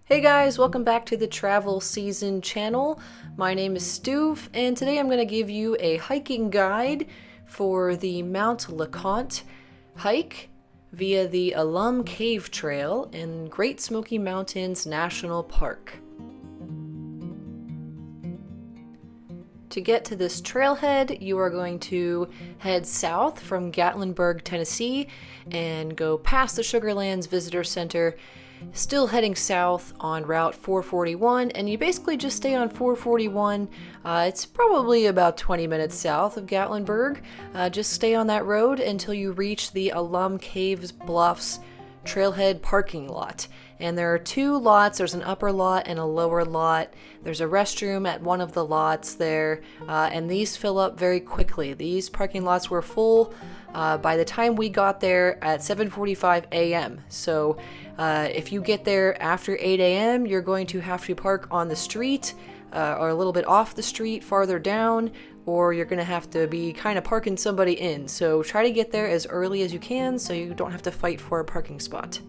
Hey guys, welcome back to the Travel SzN channel. My name is Stoof, and today I'm going to give you a hiking guide for the Mount LeConte hike via the Alum Cave Trail in Great Smoky Mountains National Park. To get to this trailhead, you are going to head south from Gatlinburg, Tennessee, and go past the Sugarlands Visitor Center, still heading south on Route 441, and you basically just stay on 441. It's probably about 20 minutes south of Gatlinburg. Just stay on that road until you reach the Alum Caves Bluffs trailhead parking lot. And there are two lots. There's an upper lot and a lower lot. There's a restroom at one of the lots there, and these fill up very quickly. These parking lots were full by the time we got there at 7:45 a.m. So if you get there after 8 a.m., you're going to have to park on the street or a little bit off the street farther down, or you're going to have to be kind of parking somebody in. So try to get there as early as you can so you don't have to fight for a parking spot.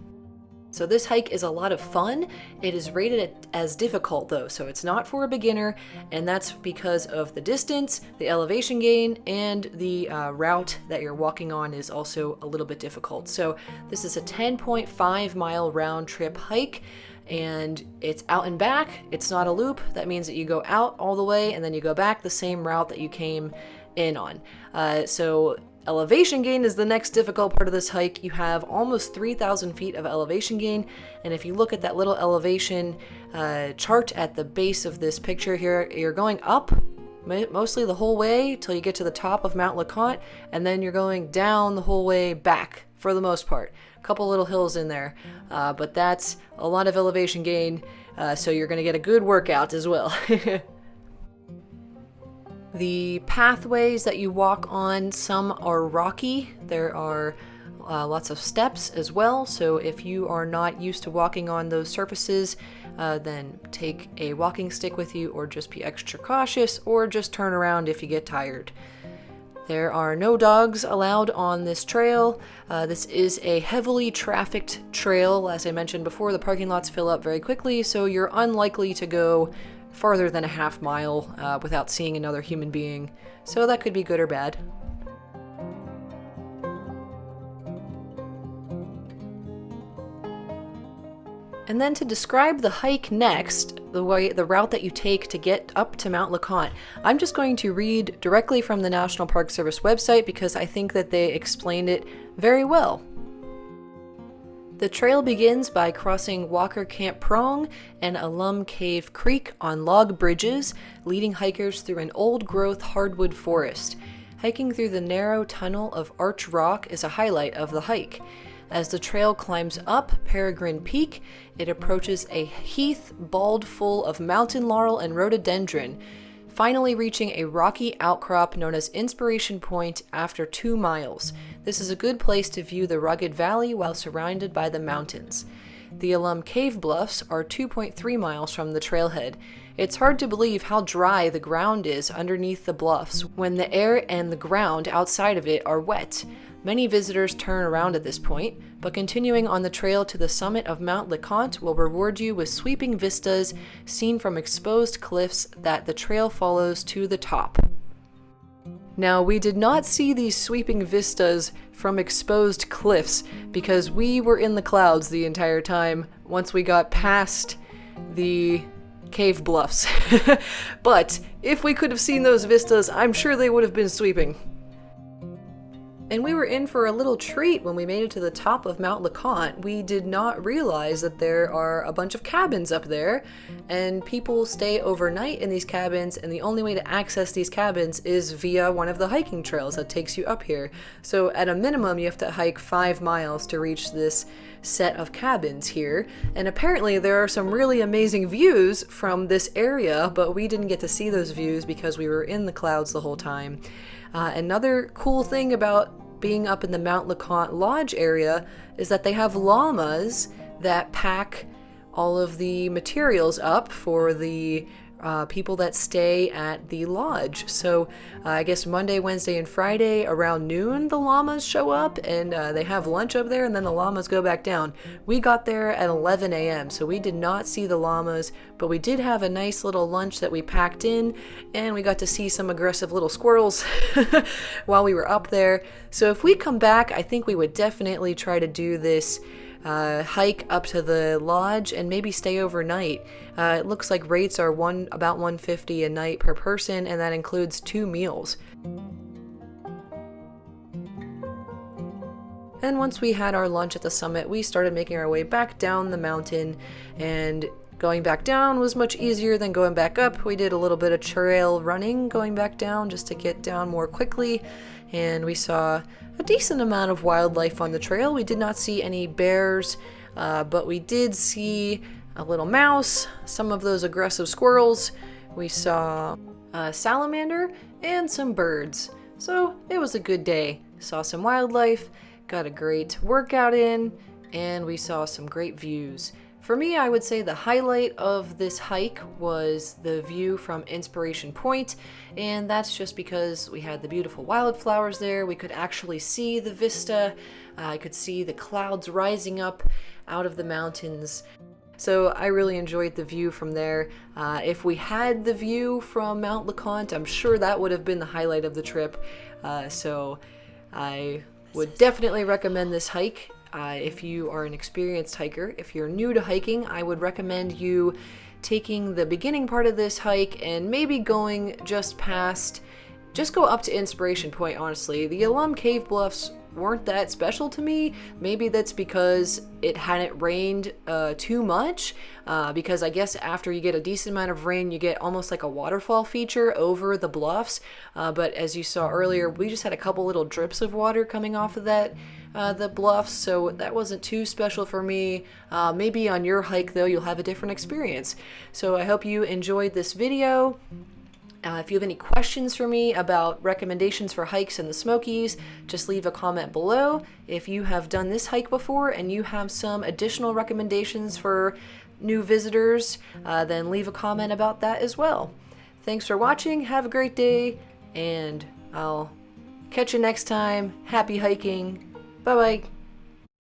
So this hike is a lot of fun. It is rated as difficult though, so it's not for a beginner, and that's because of the distance, the elevation gain, and the route that you're walking on is also a little bit difficult. So this is a 10.5 mile round trip hike, and it's out and back. It's not a loop. That means that you go out all the way and then you go back the same route that you came in on. So elevation gain is the next difficult part of this hike. You have almost 3,000 feet of elevation gain, and if you look at that little elevation chart at the base of this picture here, you're going up mostly the whole way till you get to the top of Mount LeConte, and then you're going down the whole way back for the most part. A couple little hills in there, but that's a lot of elevation gain, so you're going to get a good workout as well. The pathways that you walk on, some are rocky. There are lots of steps as well, so if you are not used to walking on those surfaces, then take a walking stick with you, or just be extra cautious, or just turn around if you get tired. There are no dogs allowed on this trail. This is a heavily trafficked trail. As I mentioned before, the parking lots fill up very quickly, so you're unlikely to go farther than a half mile without seeing another human being. So that could be good or bad. And then to describe the hike next, the route that you take to get up to Mount LeConte, I'm just going to read directly from the National Park Service website because I think that they explained it very well. The trail begins by crossing Walker Camp Prong and Alum Cave Creek on log bridges, leading hikers through an old-growth hardwood forest. Hiking through the narrow tunnel of Arch Rock is a highlight of the hike. As the trail climbs up Peregrine Peak, it approaches a heath bald full of mountain laurel and rhododendron, finally reaching a rocky outcrop known as Inspiration Point after 2 miles. This is a good place to view the rugged valley while surrounded by the mountains. The Alum Cave Bluffs are 2.3 miles from the trailhead. It's hard to believe how dry the ground is underneath the bluffs when the air and the ground outside of it are wet. Many visitors turn around at this point, but continuing on the trail to the summit of Mount LeConte will reward you with sweeping vistas seen from exposed cliffs that the trail follows to the top. Now, we did not see these sweeping vistas from exposed cliffs because we were in the clouds the entire time once we got past the cave bluffs. But if we could have seen those vistas, I'm sure they would have been sweeping. And we were in for a little treat when we made it to the top of Mount LeConte. We did not realize that there are a bunch of cabins up there, and people stay overnight in these cabins, and the only way to access these cabins is via one of the hiking trails that takes you up here. So at a minimum, you have to hike 5 miles to reach this set of cabins here, and apparently there are some really amazing views from this area, but we didn't get to see those views because we were in the clouds the whole time. Another cool thing about being up in the Mount LeConte Lodge area is that they have llamas that pack all of the materials up for the people that stay at the lodge. So I guess Monday, Wednesday, and Friday around noon, the llamas show up and they have lunch up there, and then the llamas go back down. We got there at 11 a.m., so we did not see the llamas, but we did have a nice little lunch that we packed in, and we got to see some aggressive little squirrels while we were up there. So if we come back, I think we would definitely try to do this hike up to the lodge and maybe stay overnight. It looks like rates are about $150 a night per person, and that includes 2 meals. And once we had our lunch at the summit, we started making our way back down the mountain, and going back down was much easier than going back up. We did a little bit of trail running going back down just to get down more quickly, and we saw a decent amount of wildlife on the trail. We did not see any bears, but we did see a little mouse, some of those aggressive squirrels. We saw a salamander and some birds. So it was a good day. Saw some wildlife, got a great workout in, and we saw some great views. For me, I would say the highlight of this hike was the view from Inspiration Point, and that's just because we had the beautiful wildflowers there. We could actually see the vista. I could see the clouds rising up out of the mountains. So I really enjoyed the view from there. If we had the view from Mount LeConte, I'm sure that would have been the highlight of the trip. So I would definitely recommend this hike. If you are an experienced hiker. If you're new to hiking, I would recommend you taking the beginning part of this hike and maybe going just go up to Inspiration Point, honestly. The Alum Cave Bluffs weren't that special to me. Maybe that's because it hadn't rained too much, because I guess after you get a decent amount of rain, you get almost like a waterfall feature over the bluffs. But as you saw earlier, we just had a couple little drips of water coming off of the bluffs, so that wasn't too special for me. Maybe on your hike, though, you'll have a different experience. So I hope you enjoyed this video. If you have any questions for me about recommendations for hikes in the Smokies, just leave a comment below. If you have done this hike before and you have some additional recommendations for new visitors, then leave a comment about that as well. Thanks for watching, have a great day, and I'll catch you next time. Happy hiking. Bye-bye.